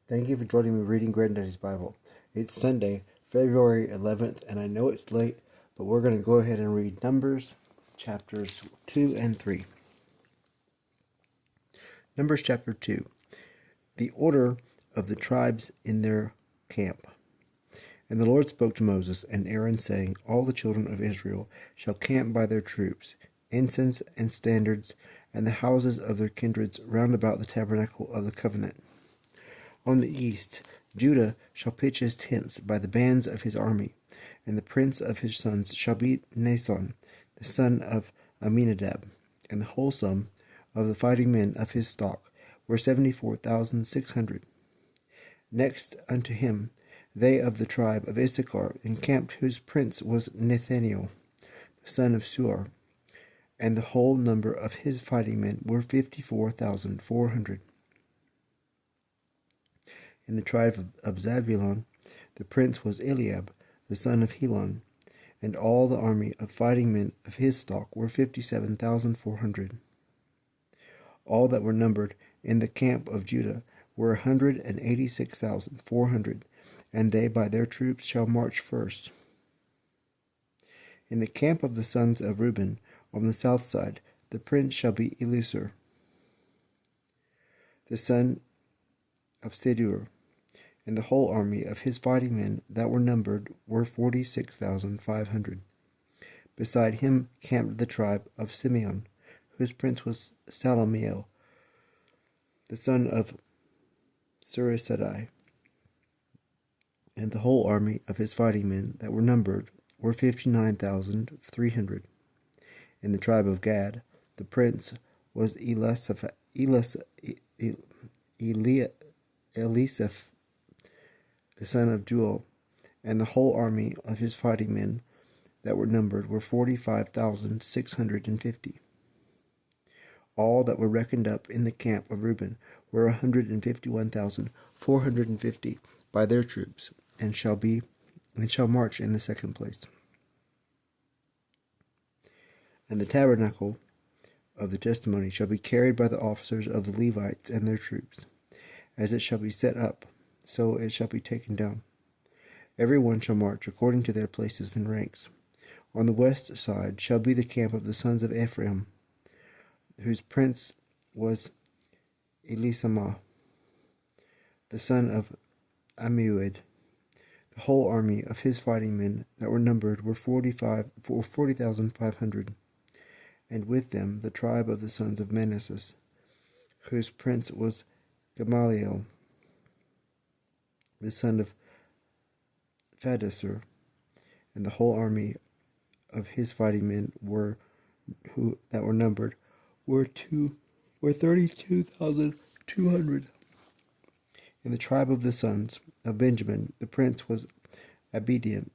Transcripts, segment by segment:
Thank you for joining me reading Granddaddy's Bible. It's Sunday, February 11th, and I know it's late, but we're going to go ahead and read Numbers chapters 2 and 3. Numbers chapter 2. The order of the tribes in their camp. And the Lord spoke to Moses and Aaron, saying, All the children of Israel shall camp by their troops, incense and standards, and the houses of their kindreds round about the tabernacle of the covenant. On the east, Judah shall pitch his tents by the bands of his army, and the prince of his sons shall be Nason, the son of Amminadab, and the whole sum of the fighting men of his stock were 74,600. Next unto him, they of the tribe of Issachar encamped, whose prince was Nathaniel, the son of Suar, and the whole number of his fighting men were 54,400. In the tribe of Zabulon, the prince was Eliab, the son of Helon, and all the army of fighting men of his stock were 57,400. All that were numbered in the camp of Judah were 186,400, and they by their troops shall march first. In the camp of the sons of Reuben, on the south side, the prince shall be Elisur, the son of Sedur, and the whole army of his fighting men that were numbered were 46,500. Beside him camped the tribe of Simeon, whose prince was Salamiel, the son of Surisadai, and the whole army of his fighting men that were numbered were 59,300. In the tribe of Gad, the prince was Elisaph, the son of Duel, and the whole army of his fighting men that were numbered were 45,650. All that were reckoned up in the camp of Reuben were 151,450 by their troops, and shall march in the second place. And the tabernacle of the testimony shall be carried by the officers of the Levites and their troops. As it shall be set up, so it shall be taken down. Every one shall march according to their places and ranks. On the west side shall be the camp of the sons of Ephraim, whose prince was Elisamah, the son of Ammiud. The whole army of his fighting men that were numbered were 40,500, and with them the tribe of the sons of Manasseh, whose prince was Gamaliel, the son of Phaddasur, and the whole army of his fighting men that were numbered were 32,200. In the tribe of the sons of Benjamin, the prince was Abidan,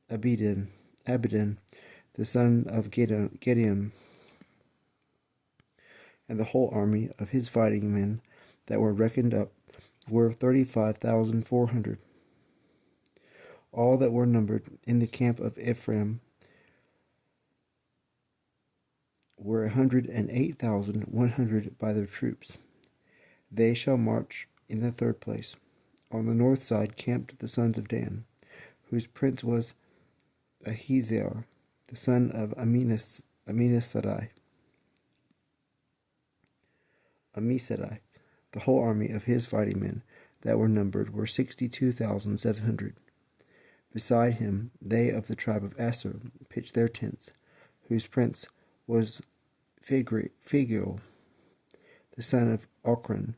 the son of Gideon, and the whole army of his fighting men that were reckoned up were 35,400. All that were numbered in the camp of Ephraim were 108,100 by their troops. They shall march in the third place. On the north side camped the sons of Dan, whose prince was Ahiezer, the son of Ammisadai. The whole army of his fighting men that were numbered were 62,700. Beside him they of the tribe of Asher pitched their tents, whose prince was Phagiel, the son of Ochran.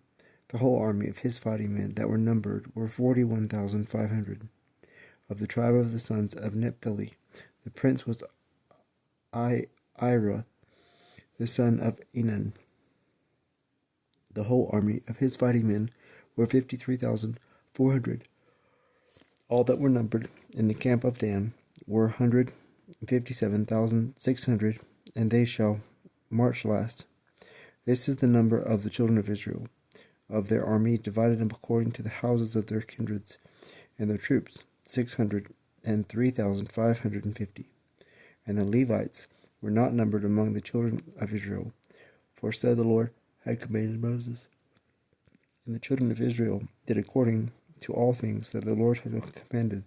The whole army of his fighting men that were numbered were 41,500. Of the tribe of the sons of Naphtali, the prince was Ira, the son of Enan. The whole army of his fighting men were 53,400. All that were numbered in the camp of Dan were 157,600, and they shall march last. This is the number of the children of Israel, of their army, divided up according to the houses of their kindreds, and their troops, 603,550. And the Levites were not numbered among the children of Israel, for so the Lord had commanded Moses. And the children of Israel did according to all things that the Lord had commanded.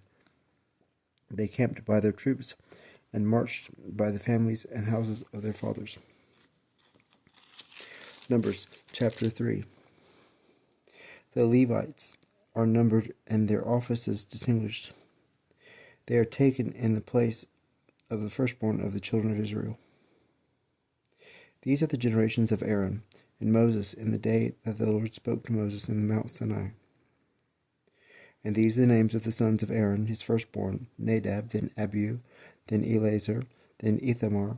They camped by their troops and marched by the families and houses of their fathers. Numbers chapter 3. The Levites are numbered and their offices distinguished. They are taken in the place of the firstborn of the children of Israel. These are the generations of Aaron and Moses in the day that the Lord spoke to Moses in the Mount Sinai. And these are the names of the sons of Aaron, his firstborn, Nadab, then Abihu, then Eleazar, then Ithamar.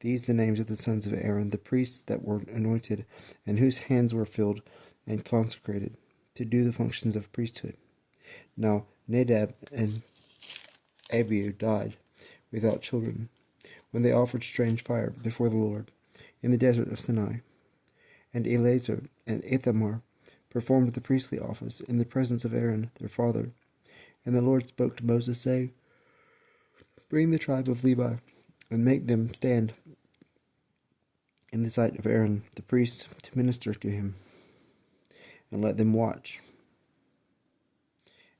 These are the names of the sons of Aaron, the priests that were anointed, and whose hands were filled and consecrated to do the functions of priesthood. Now Nadab and Abihu died without children when they offered strange fire before the Lord in the desert of Sinai. And Eleazar and Ithamar performed the priestly office in the presence of Aaron their father. And the Lord spoke to Moses, saying, Bring the tribe of Levi, and make them stand in the sight of Aaron the priest to minister to him, and let them watch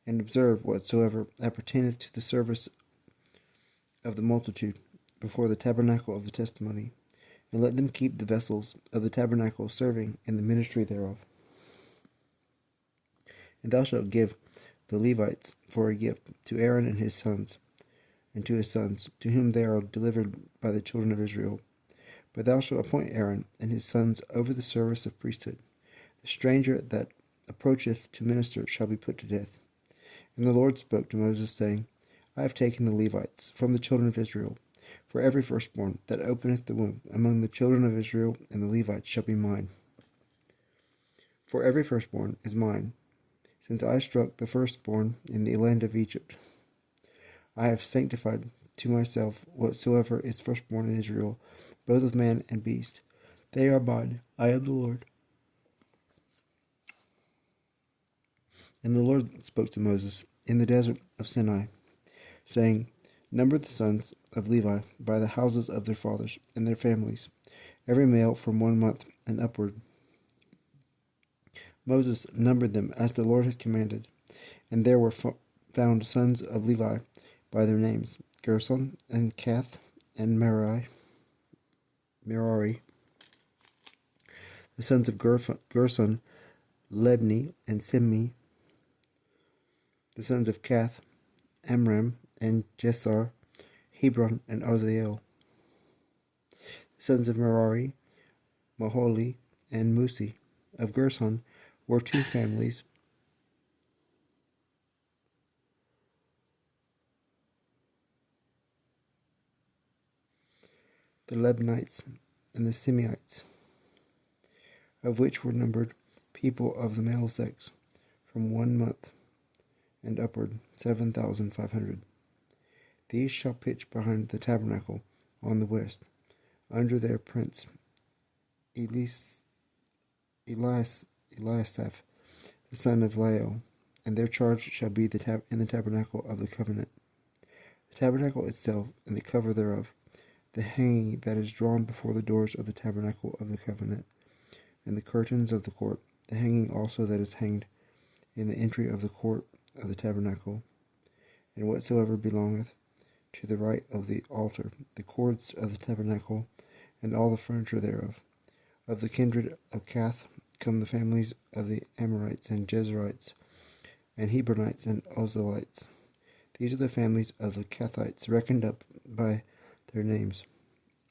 and observe whatsoever appertaineth to the service of the multitude before the tabernacle of the testimony, and let them keep the vessels of the tabernacle serving in the ministry thereof. And thou shalt give the Levites for a gift to Aaron and his sons, and to his sons, to whom they are delivered by the children of Israel. But thou shalt appoint Aaron and his sons over the service of priesthood. The stranger that approacheth to minister shall be put to death. And the Lord spoke to Moses, saying, I have taken the Levites from the children of Israel, for every firstborn that openeth the womb among the children of Israel, and the Levites shall be mine. For every firstborn is mine, since I struck the firstborn in the land of Egypt. I have sanctified to myself whatsoever is firstborn in Israel, both of man and beast. They are mine. I am the Lord. And the Lord spoke to Moses in the desert of Sinai, saying, Number the sons of Levi by the houses of their fathers and their families, every male from 1 month and upward. Moses numbered them as the Lord had commanded, and there were found sons of Levi by their names, Gershon and Kath and Merari. The sons of Gershon, Lebni and Simmi. The sons of Kath, Amram and Jesar, Hebron and Oziel. The sons of Merari, Maholi and Musi. Of Gershon were 2 families, the Lebnites and the Simeonites, of which were numbered people of the male sex, from 1 month and upward 7,500. These shall pitch behind the tabernacle on the west, under their prince Eliasaph, the son of Lael, and their charge shall be in the tabernacle of the covenant. The tabernacle itself and the cover thereof, the hanging that is drawn before the doors of the tabernacle of the covenant, and the curtains of the court, the hanging also that is hanged in the entry of the court of the tabernacle, and whatsoever belongeth to the right of the altar, the cords of the tabernacle, and all the furniture thereof. Of the kindred of Kath come the families of the Amorites and Jezreelites, and Hebronites and Ozelites. These are the families of the Kathites, reckoned up by their names.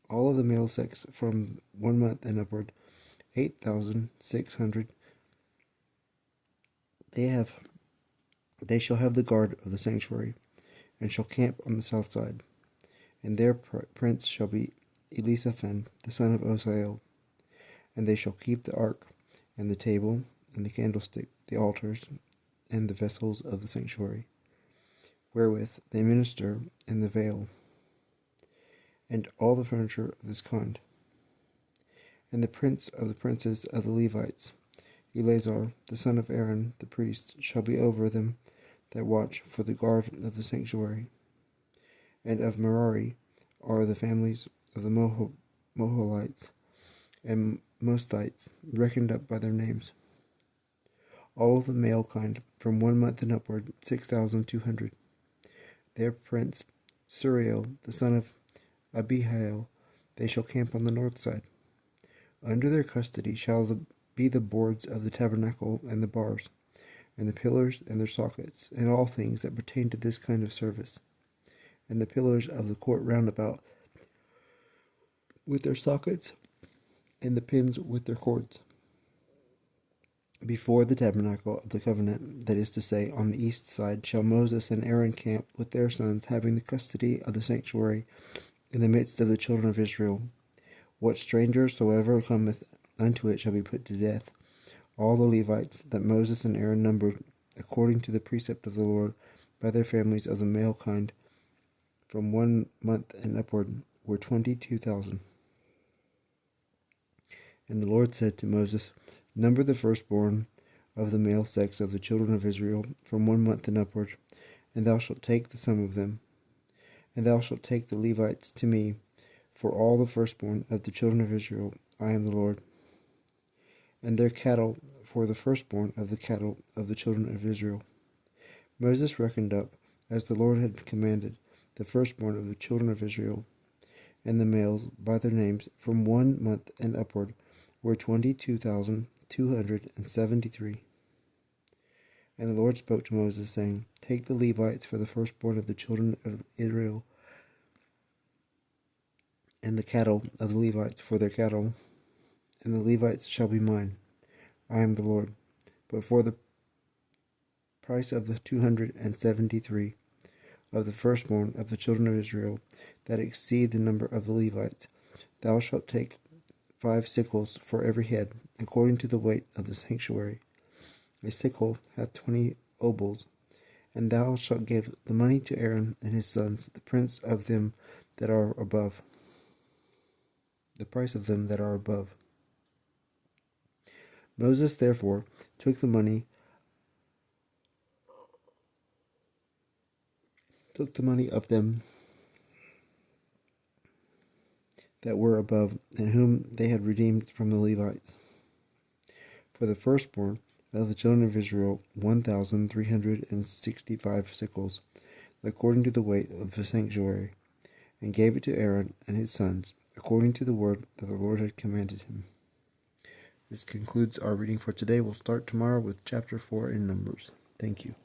All of the male sex from 1 month and upward, 8,600. They shall have the guard of the sanctuary, and shall camp on the south side. And their prince shall be Elisaphan, the son of Osael. And they shall keep the ark, and the table, and the candlestick, the altars, and the vessels of the sanctuary, wherewith they minister, and the veil, and all the furniture of this kind. And the prince of the princes of the Levites, Eleazar, the son of Aaron, the priest, shall be over them that watch for the guard of the sanctuary. And of Merari are the families of the Moholites and Mostites, reckoned up by their names. all of the male kind, from 1 month and upward, 6,200. Their prince, Suriel, the son of Abihail, they shall camp on the north side. Under their custody shall be the boards of the tabernacle and the bars, and the pillars and their sockets, and all things that pertain to this kind of service, and the pillars of the court round about with their sockets, and the pins with their cords. Before the tabernacle of the covenant, that is to say, on the east side, shall Moses and Aaron camp with their sons, having the custody of the sanctuary in the midst of the children of Israel. What stranger soever cometh unto it shall be put to death. All the Levites that Moses and Aaron numbered, according to the precept of the Lord, by their families of the male kind, from 1 month and upward, were 22,000. And the Lord said to Moses, Number the firstborn of the male sex of the children of Israel, from 1 month and upward, and thou shalt take the sum of them. And thou shalt take the Levites to me, for all the firstborn of the children of Israel, I am the Lord. And their cattle, for the firstborn of the cattle of the children of Israel. Moses reckoned up, as the Lord had commanded, the firstborn of the children of Israel, and the males by their names, from 1 month and upward, were 22,273. And the Lord spoke to Moses, saying, Take the Levites for the firstborn of the children of Israel, and the cattle of the Levites for their cattle, and the Levites shall be mine. I am the Lord. But for the price of the 273 of the firstborn of the children of Israel, that exceed the number of the Levites, thou shalt take 5 sickles for every head, according to the weight of the sanctuary. A sickle hath 20 obols. And thou shalt give the money to Aaron and his sons, the prince of them that are above. The price of them that are above. Moses therefore took the money of them that were above, and whom they had redeemed from the Levites. For the firstborn of the children of Israel, 1,365 sickles, according to the weight of the sanctuary, and gave it to Aaron and his sons, according to the word that the Lord had commanded him. This concludes our reading for today. We'll start tomorrow with chapter 4 in Numbers. Thank you.